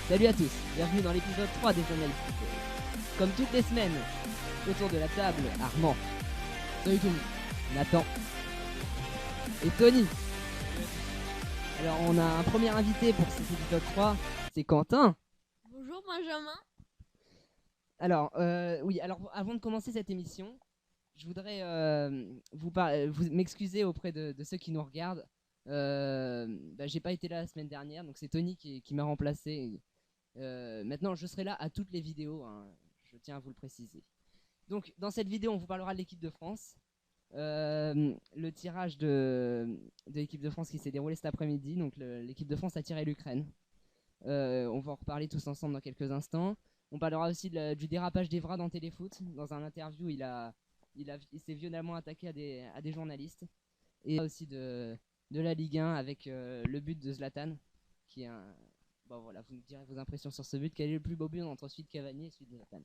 Salut à tous, bienvenue dans l'épisode 3 des journalistes football. Comme toutes les semaines, autour de la table, Armand. Salut tout le monde. Nathan. Et Tony. Alors on a un premier invité pour cet épisode 3, c'est Quentin. Bonjour Benjamin. Alors, alors avant de commencer cette émission, je voudrais vous m'excuser auprès de ceux qui nous regardent. J'ai pas été là la semaine dernière, donc c'est Tony qui m'a remplacé. Maintenant, je serai là à toutes les vidéos, hein, je tiens à vous le préciser. Donc, dans cette vidéo, on vous parlera de l'équipe de France. Le tirage de l'équipe de France qui s'est déroulé cet après-midi. Donc, l'équipe de France a tiré l'Ukraine. On va en reparler tous ensemble dans quelques instants. On parlera aussi du dérapage d'Evra dans Téléfoot. Dans un interview, il s'est violemment attaqué à des journalistes. Et aussi de la Ligue 1 avec le but de Zlatan, qui est un... Bon voilà, vous me direz vos impressions sur ce but. Quel est le plus beau but entre celui de Cavani et celui de Zlatan?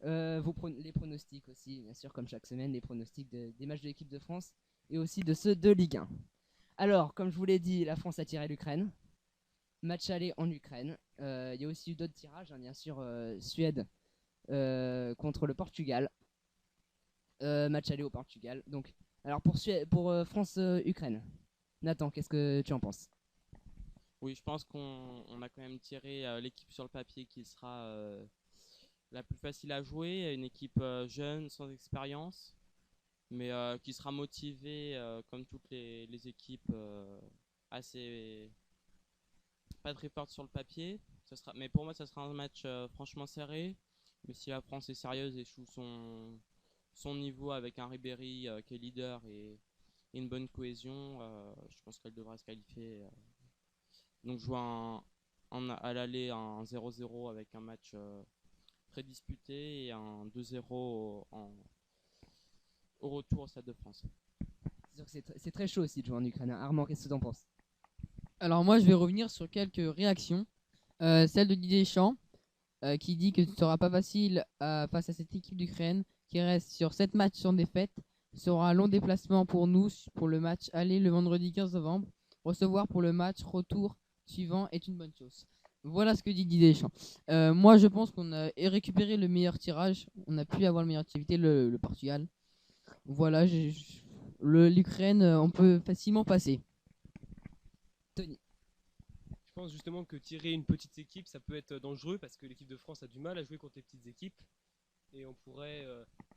Les pronostics aussi, bien sûr, comme chaque semaine, les pronostics des matchs de l'équipe de France et aussi de ceux de Ligue 1. Alors, comme je vous l'ai dit, la France a tiré l'Ukraine. Match aller en Ukraine. Il y a aussi eu d'autres tirages, hein, bien sûr, Suède contre le Portugal. Match aller au Portugal. Donc, alors pour France-Ukraine, Nathan, qu'est-ce que tu en penses? Oui, je pense qu'on a quand même tiré l'équipe sur le papier qui sera la plus facile à jouer, une équipe jeune, sans expérience, mais qui sera motivée comme toutes les équipes assez pas très fortes sur le papier. Mais pour moi, ça sera un match franchement serré. Mais si la France est sérieuse et joue son niveau avec un Ribéry qui est leader et une bonne cohésion, je pense qu'elle devra se qualifier. Donc jouer à l'aller un 0-0 avec un match très disputé et un 2-0 au retour au Stade de France. C'est sûr que c'est très chaud aussi de jouer en Ukraine. Armand, qu'est-ce que tu en penses? Alors moi je vais revenir sur quelques réactions. Celle de Didier Deschamps qui dit que ce ne sera pas facile face à cette équipe d'Ukraine qui reste sur 7 matchs sans défaite. Ce sera un long déplacement pour nous pour le match aller le vendredi 15 novembre. Recevoir pour le match retour suivant est une bonne chose. Voilà ce que dit Didier Deschamps. Moi je pense qu'on a récupéré le meilleur tirage. On a pu avoir le meilleur activité, le Portugal. Voilà, l'Ukraine, on peut facilement passer. Tony. Je pense justement que tirer une petite équipe, ça peut être dangereux parce que l'équipe de France a du mal à jouer contre les petites équipes et on pourrait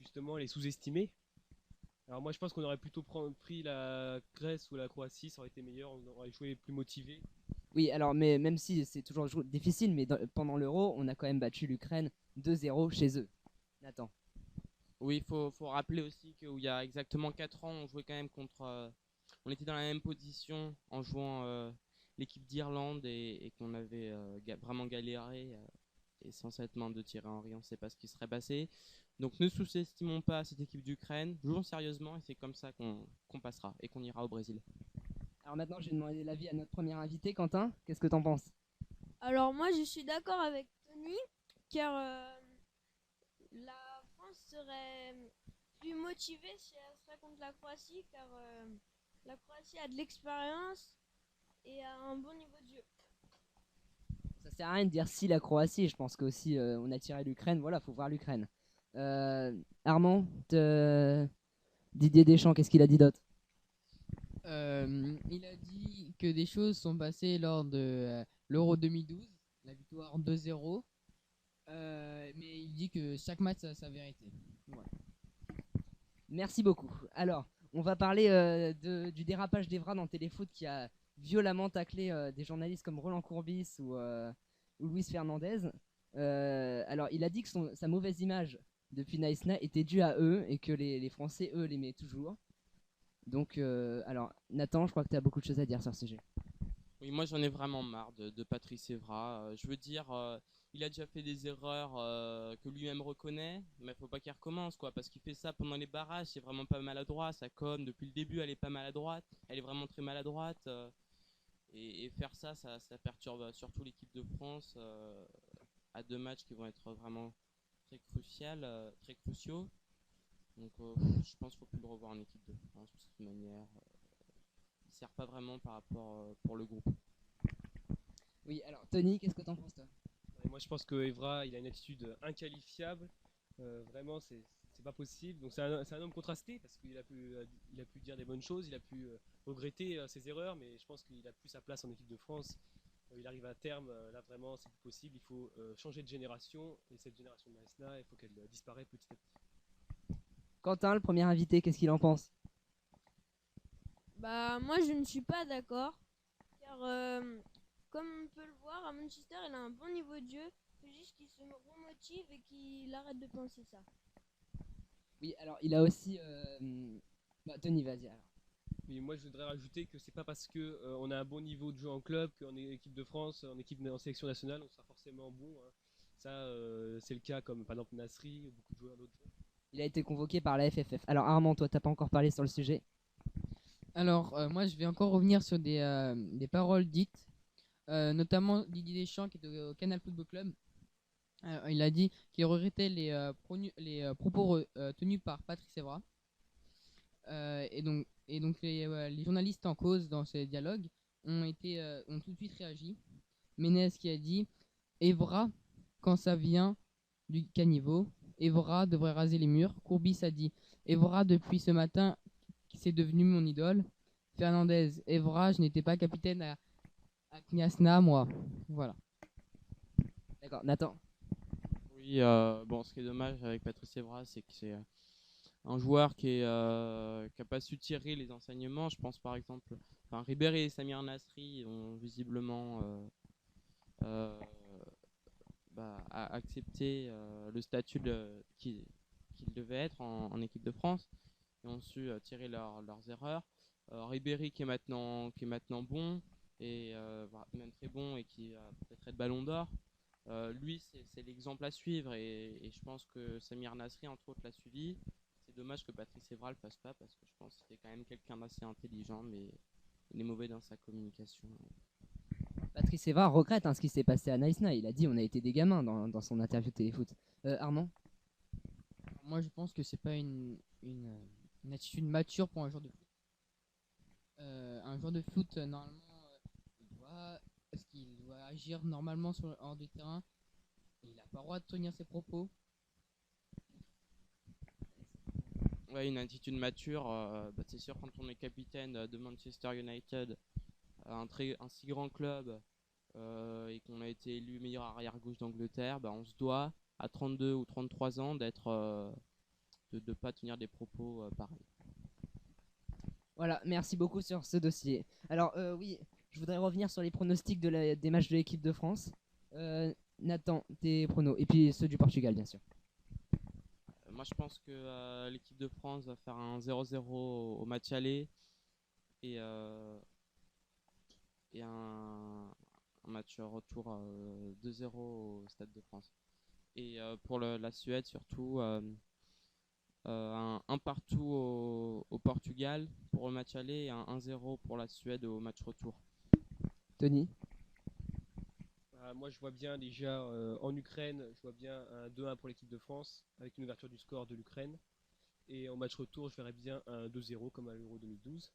justement les sous-estimer. Alors moi je pense qu'on aurait plutôt pris la Grèce ou la Croatie, ça aurait été meilleur, on aurait joué plus motivé. Oui, alors, mais même si c'est toujours difficile, mais pendant l'Euro, on a quand même battu l'Ukraine 2-0 chez eux. Nathan. Oui, il faut rappeler aussi qu'il y a exactement 4 ans, on jouait quand même contre... on était dans la même position en jouant l'équipe d'Irlande et qu'on avait vraiment galéré. Et sans cette main de Thierry Henry, on ne sait pas ce qui serait passé. Donc ne sous-estimons pas cette équipe d'Ukraine, jouons sérieusement et c'est comme ça qu'on passera et qu'on ira au Brésil. Alors maintenant, je vais demander l'avis à notre premier invité, Quentin. Qu'est-ce que t'en penses? Alors moi je suis d'accord avec Tony car la France serait plus motivée si elle serait contre la Croatie car la Croatie a de l'expérience et a un bon niveau de jeu. Ça sert à rien de dire si la Croatie. Je pense qu'aussi on a tiré l'Ukraine. Voilà, faut voir l'Ukraine. Armand, Didier Deschamps, qu'est-ce qu'il a dit d'autre? Il a dit que des choses sont passées lors de l'Euro 2012, la victoire 2-0. Mais il dit que chaque match a sa vérité. Voilà. Merci beaucoup. Alors, on va parler du dérapage d'Evra dans Téléfoot qui a violemment taclé des journalistes comme Roland Courbis ou Luis Fernandez. Alors, il a dit que sa mauvaise image depuis Naïsna était due à eux et que les Français, eux, l'aimaient toujours. Donc, alors, Nathan, je crois que tu as beaucoup de choses à dire sur ce sujet. Oui, moi j'en ai vraiment marre de Patrice Evra. Je veux dire, il a déjà fait des erreurs que lui-même reconnaît, mais il faut pas qu'il recommence, quoi, parce qu'il fait ça pendant les barrages, c'est vraiment pas maladroit. Sa com, depuis le début, elle est pas maladroite, elle est vraiment très maladroite. Et faire ça perturbe surtout l'équipe de France à 2 matchs qui vont être vraiment très cruciaux. Donc je pense qu'il faut plus le revoir en équipe de France de cette manière. Il sert pas vraiment par rapport pour le groupe. Oui, alors Tony, qu'est-ce que t'en penses toi? Et moi, je pense que Evra, il a une attitude inqualifiable. Vraiment, c'est pas possible. Donc, c'est un homme contrasté parce il a pu dire des bonnes choses, il a pu regretter ses erreurs, mais je pense qu'il a plus sa place en équipe de France. Il arrive à terme, là vraiment, c'est plus possible. Il faut changer de génération et cette génération de Maesna, il faut qu'elle disparaisse petit à petit. Quentin, le premier invité, qu'est-ce qu'il en pense? Bah, moi, je ne suis pas d'accord. Car, comme on peut le voir, à Manchester, il a un bon niveau de jeu. Il faut juste qu'il se remotive et qu'il arrête de penser ça. Oui, alors il a aussi. Bah, Tony, vas-y alors. Mais moi, je voudrais rajouter que c'est pas parce que on a un bon niveau de jeu en club, qu'en équipe de France, en sélection nationale, on sera forcément bon, hein. Ça, c'est le cas comme par exemple Nasri ou beaucoup de joueurs d'autres joueurs. Il a été convoqué par la FFF. Alors Armand, toi, t'as pas encore parlé sur le sujet. Alors, moi, je vais encore revenir sur des paroles dites, notamment Didier Deschamps qui était au Canal Football Club. Il a dit qu'il regrettait les propos tenus par Patrice Evra. Et donc les journalistes en cause dans ces dialogues ont tout de suite réagi. Ménez qui a dit Evra, quand ça vient du caniveau, Evra devrait raser les murs. Courbis a dit Evra, depuis ce matin, c'est devenu mon idole. Fernandez, Evra, je n'étais pas capitaine à Kniasna, moi. Voilà. D'accord, Nathan. Oui, bon, ce qui est dommage avec Patrice Evra, c'est que c'est un joueur qui a pas su tirer les enseignements. Je pense par exemple, enfin Ribéry et Samir Nasri ont visiblement euh, accepté le statut qu'il devait être en équipe de France et ont su tirer leurs erreurs. Ribéry qui est maintenant bon et même très bon et qui va peut-être être Ballon d'Or. Lui, c'est l'exemple à suivre et je pense que Samir Nasri, entre autres, l'a suivi. C'est dommage que Patrice Evra le fasse pas parce que je pense que c'était quand même quelqu'un d'assez intelligent, mais il est mauvais dans sa communication. Patrice Evra regrette ce qui s'est passé à Nice Night. Il a dit on a été des gamins dans son interview téléfoot. Armand. Moi, je pense que c'est pas une attitude mature pour un joueur de foot. Un joueur de foot, normalement, est-ce qu'il doit agir normalement hors du terrain. Il n'a pas le droit de tenir ses propos. Ouais, une attitude mature, c'est sûr quand on est capitaine de Manchester United, un si grand club, et qu'on a été élu meilleur arrière-gauche d'Angleterre, on se doit à 32 ou 33 ans de ne pas tenir des propos pareils. Voilà, merci beaucoup sur ce dossier. Alors oui, je voudrais revenir sur les pronostics des matchs de l'équipe de France. Nathan, tes pronos. Et puis ceux du Portugal, bien sûr. Moi, je pense que l'équipe de France va faire un 0-0 au match aller et, un match retour 2-0 au Stade de France. Et pour la Suède, surtout, un partout au Portugal pour le match aller et un 1-0 pour la Suède au match retour. Tony. Moi, je vois bien déjà en Ukraine, je vois bien un 2-1 pour l'équipe de France avec une ouverture du score de l'Ukraine. Et en match retour, je verrais bien un 2-0 comme à l'Euro 2012.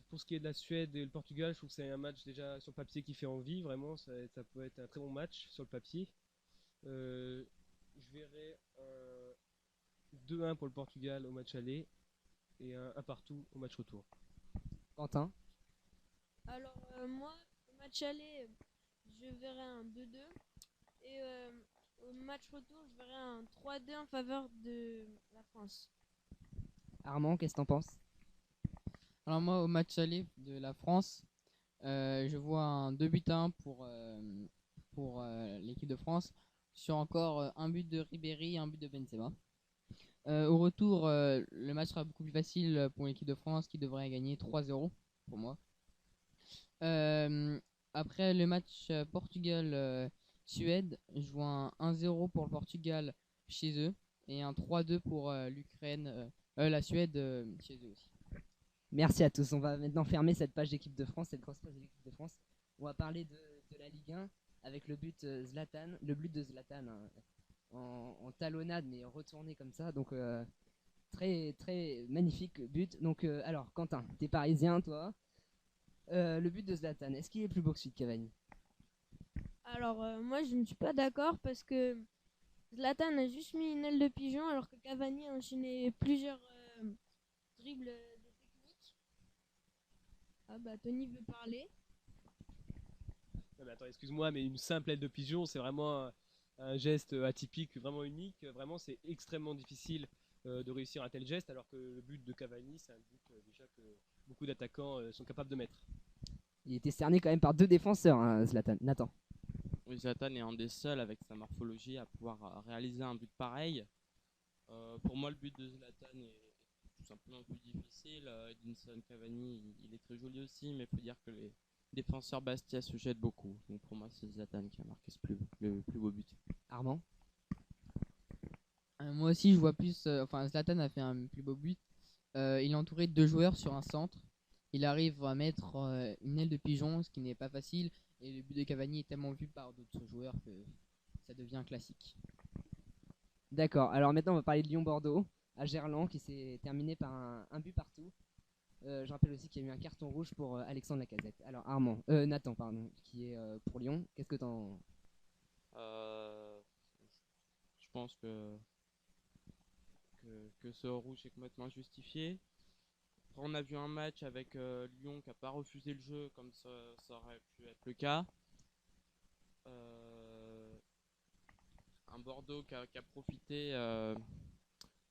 Pour ce qui est de la Suède et le Portugal, je trouve que c'est un match déjà sur le papier qui fait envie, vraiment, ça peut être un très bon match sur le papier. Je verrais un 2-1 pour le Portugal au match aller et un partout au match retour. Quentin. Alors, moi, au match aller, je verrai un 2-2. Et au match retour, je verrai un 3-2 en faveur de la France. Armand, qu'est-ce que t'en penses? Alors moi, au match aller de la France, je vois un 2-1 pour l'équipe de France sur encore un but de Ribéry et un but de Benzema. Au retour, le match sera beaucoup plus facile pour l'équipe de France qui devrait gagner 3-0 pour moi. Après le match Portugal-Suède, je vois un 1-0 pour le Portugal chez eux et un 3-2 pour la Suède chez eux aussi. Merci à tous. On va maintenant fermer cette page d'équipe de France, cette grosse page de l'équipe de France. On va parler de la Ligue 1 avec le but Zlatan, le but de Zlatan en talonnade mais retourné comme ça. Donc très très magnifique but. Donc alors Quentin, t'es parisien toi. Le but de Zlatan, est-ce qu'il est plus beau que celui de Cavani? Alors, moi, je ne suis pas d'accord parce que Zlatan a juste mis une aile de pigeon alors que Cavani a enchaîné plusieurs dribbles de technique. Ah bah, Tony veut parler. Non, mais attends, excuse-moi, mais une simple aile de pigeon, c'est vraiment un geste atypique, vraiment unique. Vraiment, c'est extrêmement difficile de réussir un tel geste, alors que le but de Cavani, c'est un but déjà que beaucoup d'attaquants sont capables de mettre. Il était cerné quand même par 2 défenseurs, hein, Zlatan. Nathan. Oui, Zlatan est un des seuls avec sa morphologie à pouvoir réaliser un but pareil. Pour moi, le but de Zlatan est tout simplement plus difficile. Edinson Cavani, il est très joli aussi, mais il faut dire que les défenseurs Bastia se jettent beaucoup. Donc pour moi, c'est Zlatan qui a marqué le plus beau but. Armand. Moi aussi, je vois plus. Enfin, Zlatan a fait un plus beau but. Il est entouré de 2 joueurs sur un centre. Il arrive à mettre une aile de pigeon, ce qui n'est pas facile. Et le but de Cavani est tellement vu par d'autres joueurs que ça devient un classique. D'accord, alors maintenant on va parler de Lyon-Bordeaux à Gerland qui s'est terminé par un but partout. Je rappelle aussi qu'il y a eu un carton rouge pour Alexandre Lacazette. Alors Nathan, pardon, qui est pour Lyon. Qu'est-ce que t'en... Euh, je pense que ce rouge est complètement justifié. Après, on a vu un match avec Lyon qui n'a pas refusé le jeu comme ça aurait pu être le cas. Un Bordeaux qui a profité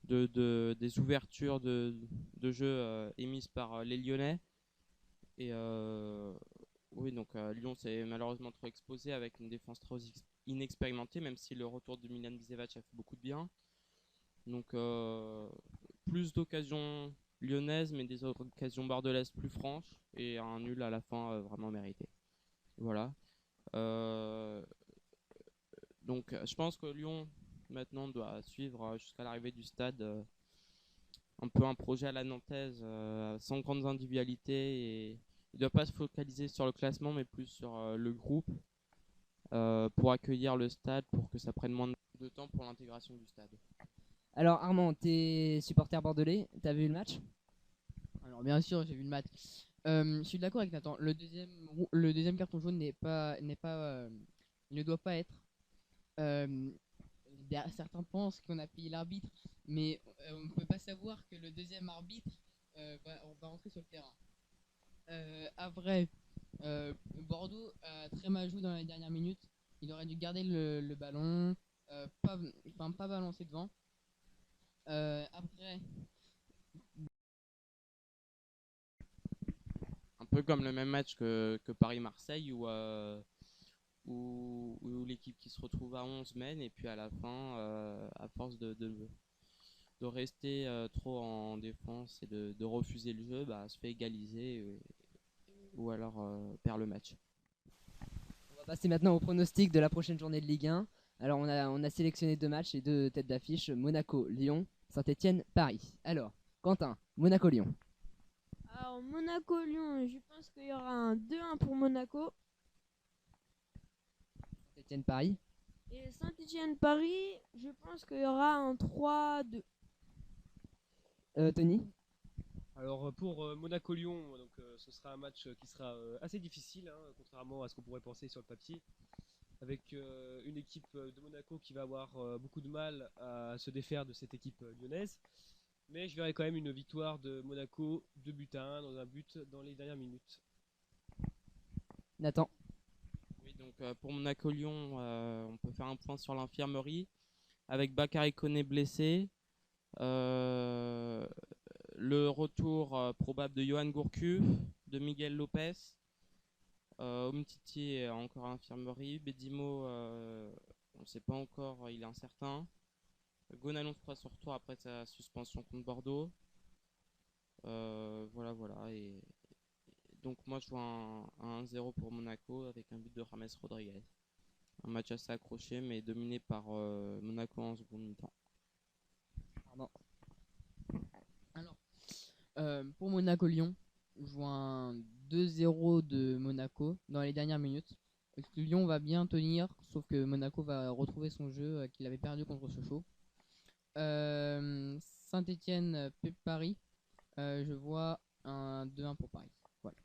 des ouvertures de jeu émises par les Lyonnais. Et oui, donc Lyon s'est malheureusement trop exposé avec une défense trop inexpérimentée, même si le retour de Milan Bisevac a fait beaucoup de bien. Donc plus d'occasions lyonnaises, mais des occasions bordelaises plus franches, et un nul à la fin vraiment mérité. Voilà. Euh, donc je pense que Lyon maintenant doit suivre jusqu'à l'arrivée du stade un peu un projet à la nantaise, sans grandes individualités, et il ne doit pas se focaliser sur le classement mais plus sur le groupe pour accueillir le stade, pour que ça prenne moins de temps pour l'intégration du stade. Alors Armand, t'es supporter bordelais, t'as vu le match? Alors bien sûr, j'ai vu le match. Je suis d'accord avec Nathan. Le deuxième carton jaune il ne doit pas être. Euh, Certains pensent qu'on a payé l'arbitre, mais on ne peut pas savoir que le deuxième arbitre va rentrer sur le terrain. Après, Bordeaux a très mal joué dans les dernières minutes. Il aurait dû garder le ballon, pas balancer devant. Après, Un peu comme le même match que Paris-Marseille où l'équipe qui se retrouve à 11 mène, et puis à la fin, à force de rester trop en défense et de refuser le jeu, se fait égaliser ou alors perd le match. On va passer maintenant au pronostic de la prochaine journée de Ligue 1. Alors on a sélectionné 2 matchs et 2 têtes d'affiche, Monaco-Lyon, Saint-Étienne-Paris. Alors, Quentin, Monaco-Lyon. Alors, Monaco-Lyon, je pense qu'il y aura un 2-1 pour Monaco. Saint-Étienne-Paris. Et Saint-Étienne-Paris, je pense qu'il y aura un 3-2. Tony. Alors pour Monaco-Lyon, donc ce sera un match qui sera assez difficile, hein, contrairement à ce qu'on pourrait penser sur le papier, avec une équipe de Monaco qui va avoir beaucoup de mal à se défaire de cette équipe lyonnaise. Mais je verrai quand même une victoire de Monaco 2-1 dans un but dans les dernières minutes. Nathan. Oui, donc pour Monaco-Lyon, on peut faire un point sur l'infirmerie avec Bakary Koné blessé. Le retour probable de Johan Gourcuff, de Miguel Lopez. Umtiti est encore à l'infirmerie. Bedimo, on ne sait pas encore, il est incertain. Gonalons fera son retour après sa suspension contre Bordeaux. Voilà. Et donc moi je vois un 1-0 pour Monaco avec un but de James Rodriguez. Un match assez accroché mais dominé par Monaco en seconde mi-temps. Pardon. Alors, pour Monaco-Lyon, je vois un 2-0 de Monaco dans les dernières minutes. Parce que Lyon va bien tenir, sauf que Monaco va retrouver son jeu qu'il avait perdu contre Sochaux. Saint-Étienne, Paris, je vois un 2-1 pour Paris. Voilà.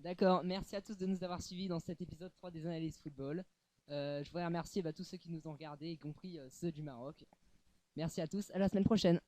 D'accord, merci à tous de nous avoir suivis dans cet épisode 3 des analyses football. Je voudrais remercier tous ceux qui nous ont regardés, y compris ceux du Maroc. Merci à tous, à la semaine prochaine.